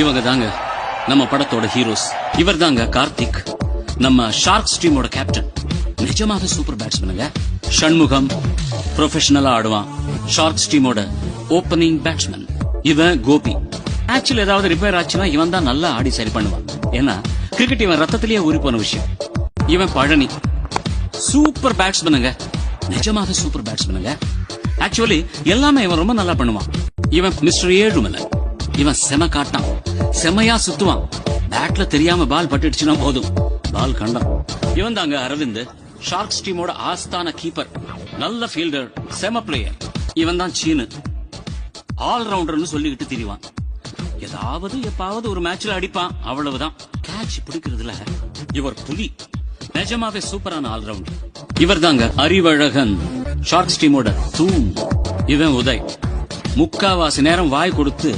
இவங்க தாங்க நம்ம படத்தோட ஹீரோஸ். இவர் தாங்க கார்த்திக், நம்ம ஷார்க்ஸ் டீமோட கேப்டன். நிஜமாவே சூப்பர் பேட்ஸ்மேனுங்க. ஷண்முகம் ப்ரொஃபஷனலா ஆடுவான், ஷார்க்ஸ் டீமோட ஓபனிங் பேட்ஸ்மேன். இவன் கோபி. ஆக்சுவலி ஏதாவது ரிப்பேர் ஆச்சுன்னா இவன் தான் நல்லா ஆடி சரி பண்ணுவான். ஏன்னா கிரிக்கெட் இவன் ரத்தத்திலேயே ஊறி போன விஷயம். இவன் பழனி, சூப்பர் பேட்ஸ்மேனுங்க. நிஜமாவே சூப்பர் பேட்ஸ்மேனுங்க. ஆக்சுவலி எல்லாமே இவன் ரொம்ப நல்லா பண்ணுவான். இவன் மிஸ்டர் ஏழுமலை. இவன் செம காட்டான், செமையா சுத்துவான். பேட்ல தெரியாம பால் பட்டுடுச்சுன்னா போதும், பால் கண்டான். இவன் தாங்க அரவிந்த், ஷார்க்ஸ் டீமோட ஆஸ்தான கீப்பர். நல்ல ஃபீல்டர், செம பிளேயர். இவன் தான் சீனு, ஆல்ரவுண்டர்னு சொல்லிக்கிட்டு திரிவான். ஏதாவது எப்பாவது ஒரு மேட்ச்ல அடிப்பான், அவ்வளவுதான். கேட்ச் பிடிக்கிறதுல இவர் புலி. நிஜமாவே சூப்பரான ஆல்ரவுண்டர். இவர் தாங்க அறிவழகன், ஷார்க்ஸ் டீமோட தூண். இவன் உதய், முக்காவாசி நேரம் வாய் கொடுத்து